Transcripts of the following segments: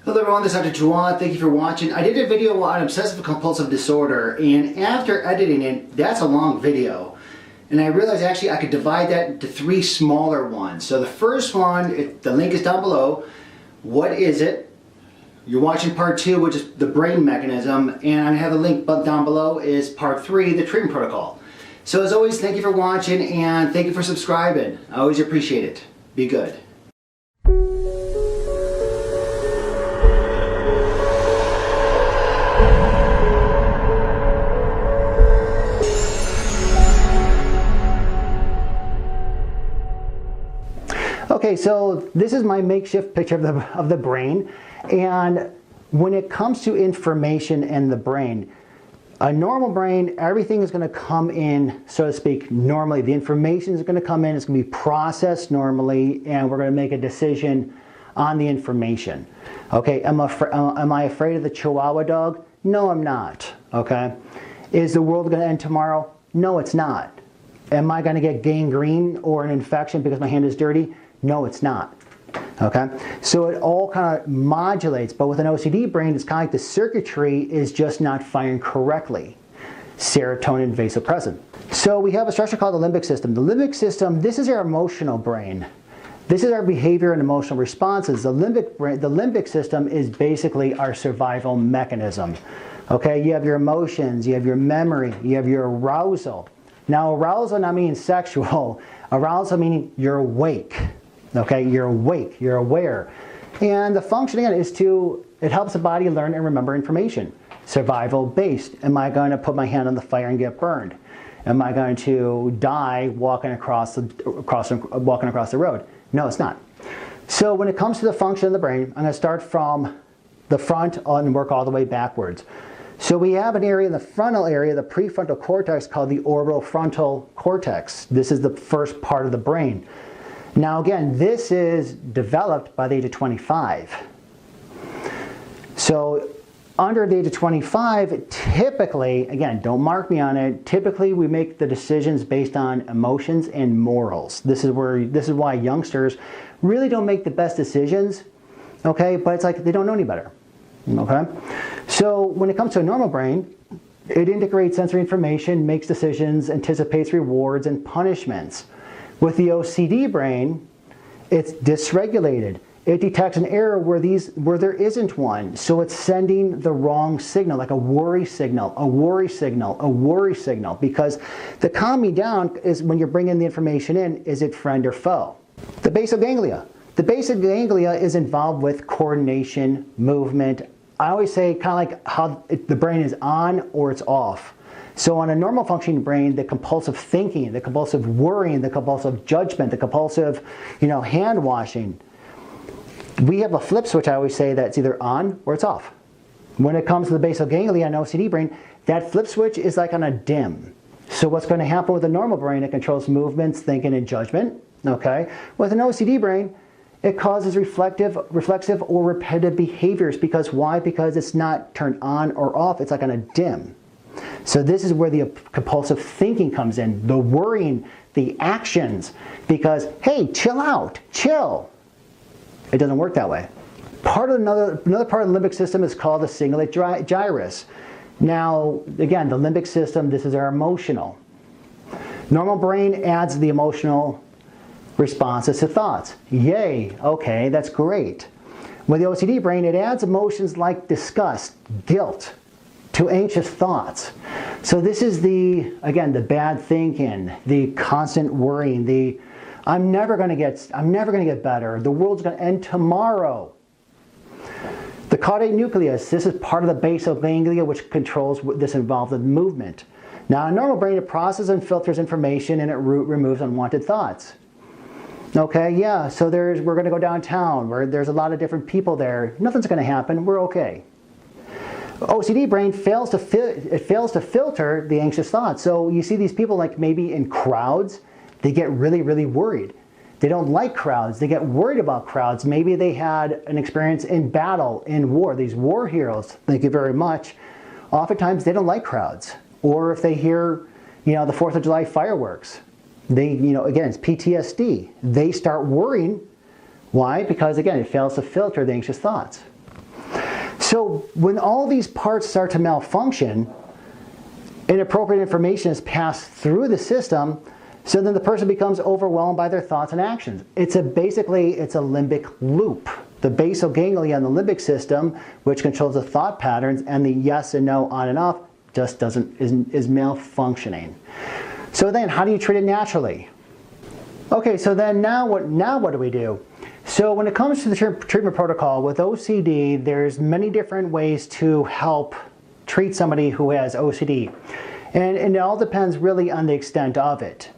Hello everyone, this is Dr. Jawad. Thank you for watching. I did a video on obsessive compulsive disorder, and after editing it, that's a long video. And I realized actually I could divide that into three smaller ones. So the first one, the link is down below. What is it? You're watching part 2, which is the brain mechanism, and I have a link down below is part 3, the treatment protocol. So as always, thank you for watching and thank you for subscribing. I always appreciate it. Be good. Okay, so this is my makeshift picture of the brain, and when it comes to information in the brain, a normal brain, everything is going to come in, so to speak, normally. The information is going to come in, it's going to be processed normally, and we're going to make a decision on the information. Okay, am I afraid of the Chihuahua dog? No, I'm not. Okay, is the world going to end tomorrow? No, it's not. Am I going to get gangrene or an infection because my hand is dirty? No, it's not. Okay, so it all kind of modulates, but with an OCD brain, it's kind of like the circuitry is just not firing correctly. Serotonin, vasopressin. So we have a structure called the limbic system. The limbic system, this is our emotional brain. This is our behavior and emotional responses. The limbic system is basically our survival mechanism. Okay, you have your emotions, you have your memory, you have your arousal. Now, arousal not meaning sexual. Arousal meaning you're awake. Okay, you're awake, you're aware. And the function again is it helps the body learn and remember information. Survival based. Am I going to put my hand on the fire and get burned? Am I going to die walking across the road? No, it's not. So when it comes to the function of the brain, I'm going to start from the front and work all the way backwards. So we have an area in the frontal area, the prefrontal cortex, called the orbitofrontal cortex. This is the first part of the brain. Now again, this is developed by the age of 25. So under the age of 25, typically, again, don't mark me on it, typically we make the decisions based on emotions and morals. This is why youngsters really don't make the best decisions, okay? But it's like they don't know any better, okay? So when it comes to a normal brain, it integrates sensory information, makes decisions, anticipates rewards and punishments. With the OCD brain, it's dysregulated. It detects an error where there isn't one. So it's sending the wrong signal, like a worry signal, a worry signal, a worry signal. Because the calm me down is when you're bringing the information in, is it friend or foe? The basal ganglia. The basal ganglia is involved with coordination, movement. I always say kind of like how the brain is on or it's off. So on a normal functioning brain, the compulsive thinking, the compulsive worrying, the compulsive judgment, the compulsive, hand washing, we have a flip switch, I always say, that's either on or it's off. When it comes to the basal ganglia and OCD brain, that flip switch is like on a dim. So what's going to happen with a normal brain? It controls movements, thinking, and judgment. Okay. With an OCD brain, it causes reflexive or repetitive behaviors. Because why? Because it's not turned on or off. It's like on a dim. So this is where the compulsive thinking comes in, the worrying, the actions, because, hey, chill out, chill. It doesn't work that way. Another part of the limbic system is called the cingulate gyrus. Now, again, the limbic system, this is our emotional. Normal brain adds the emotional responses to thoughts. Yay, okay, that's great. With the OCD brain, it adds emotions like disgust, guilt, to anxious thoughts. So this is the bad thinking, the constant worrying, the I'm never going to get better, the world's going to end tomorrow. The caudate nucleus, this is part of the basal ganglia which controls this involved in movement. Now in a normal brain, it processes and filters information and it removes unwanted thoughts. Okay, yeah, so we're going to go downtown where there's a lot of different people there. Nothing's going to happen, we're okay. OCD brain fails to filter the anxious thoughts. So you see these people like maybe in crowds, they get really, really worried. They don't like crowds. They get worried about crowds. Maybe they had an experience in battle, in war. These war heroes, thank you very much. Oftentimes they don't like crowds. Or if they hear, the 4th of July fireworks, they, again, it's PTSD. They start worrying. Why? Because again, it fails to filter the anxious thoughts. So when all these parts start to malfunction, inappropriate information is passed through the system, so then the person becomes overwhelmed by their thoughts and actions. Basically it's a limbic loop. The basal ganglia in the limbic system, which controls the thought patterns and the yes and no on and off, just is malfunctioning. So then how do you treat it naturally? Okay, so then now what do we do? So when it comes to the treatment protocol with OCD, there's many different ways to help treat somebody who has OCD. And it all depends really on the extent of it.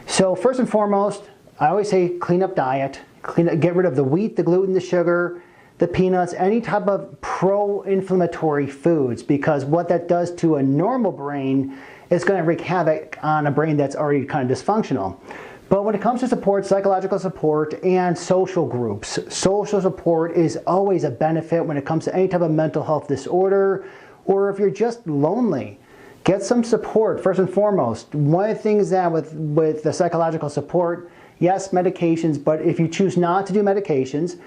So first and foremost, I always say clean up diet. Get rid of the wheat, the gluten, the sugar, the peanuts, any type of pro-inflammatory foods, because what that does to a normal brain is going to wreak havoc on a brain that's already kind of dysfunctional. But when it comes to support, psychological support, and social groups, social support is always a benefit when it comes to any type of mental health disorder, or if you're just lonely. Get some support, first and foremost. One of the things that with the psychological support, yes, medications, but if you choose not to do medications,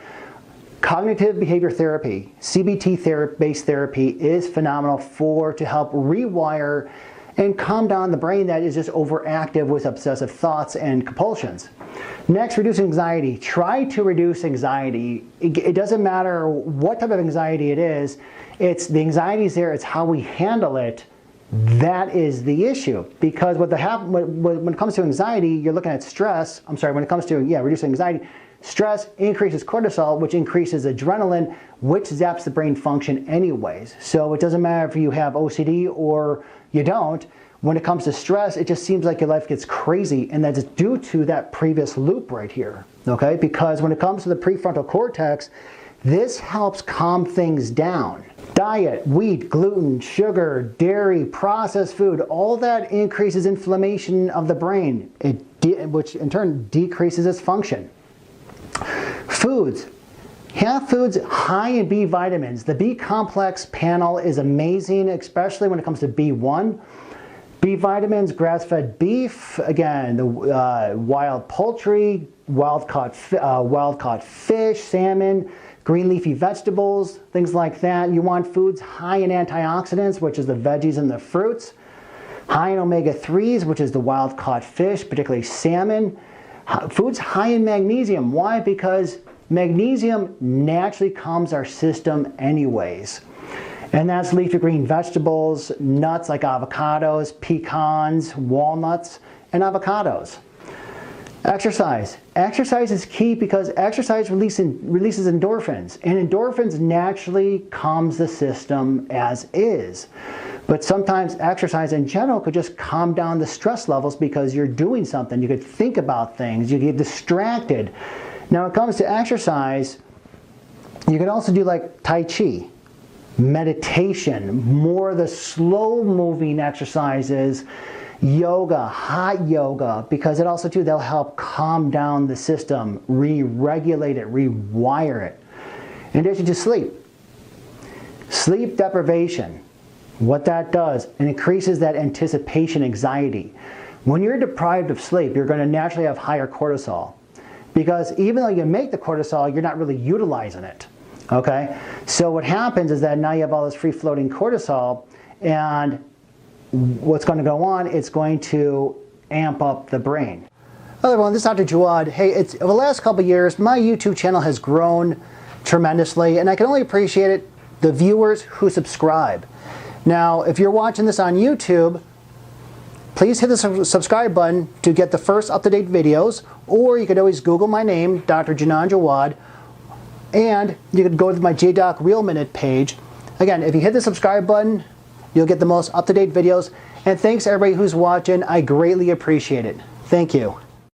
cognitive behavior therapy, CBT-based therapy is phenomenal to help rewire and calm down the brain that is just overactive with obsessive thoughts and compulsions. Next, reduce anxiety. Try to reduce anxiety. It doesn't matter what type of anxiety it is. The anxiety is there. It's how we handle it. That is the issue. Because when it comes to anxiety, you're looking at stress. I'm sorry, when it comes to reducing anxiety, stress increases cortisol, which increases adrenaline, which zaps the brain function anyways. So it doesn't matter if you have OCD or you don't. When it comes to stress, it just seems like your life gets crazy, and that's due to that previous loop right here, okay? Because when it comes to the prefrontal cortex, this helps calm things down. Diet, wheat, gluten, sugar, dairy, processed food, all that increases inflammation of the brain, which in turn decreases its function. Foods. Have foods high in B vitamins. The B complex panel is amazing, especially when it comes to B1. B vitamins, grass-fed beef, again, the wild poultry, wild-caught fish, salmon, green leafy vegetables, things like that. You want foods high in antioxidants, which is the veggies and the fruits. High in omega-3s, which is the wild-caught fish, particularly salmon. Foods high in magnesium. Why? Because magnesium naturally calms our system anyways. And that's leafy green vegetables, nuts like avocados, pecans, walnuts, and avocados. Exercise. Exercise is key because exercise releases endorphins, and endorphins naturally calms the system as is. But sometimes exercise in general could just calm down the stress levels because you're doing something. You could think about things, you get distracted. Now when it comes to exercise, you can also do like Tai Chi, meditation, more of the slow moving exercises, yoga, hot yoga, because it also too, they'll help calm down the system, re-regulate it, rewire it. In addition to sleep. Sleep deprivation, what that does, it increases that anticipation anxiety. When you're deprived of sleep, you're going to naturally have higher cortisol. Because even though you make the cortisol, you're not really utilizing it. Okay? So what happens is that now you have all this free-floating cortisol, and what's going to go on, it's going to amp up the brain. Hello everyone, this is Dr. Jawad. Hey, over the last couple of years, my YouTube channel has grown tremendously, and I can only appreciate it, the viewers who subscribe. Now, if you're watching this on YouTube, please hit the subscribe button to get the first up-to-date videos, or you could always Google my name, Dr. Jawad, and you could go to my JDoc Real Minute page. Again, if you hit the subscribe button, you'll get the most up-to-date videos. And thanks everybody who's watching. I greatly appreciate it. Thank you.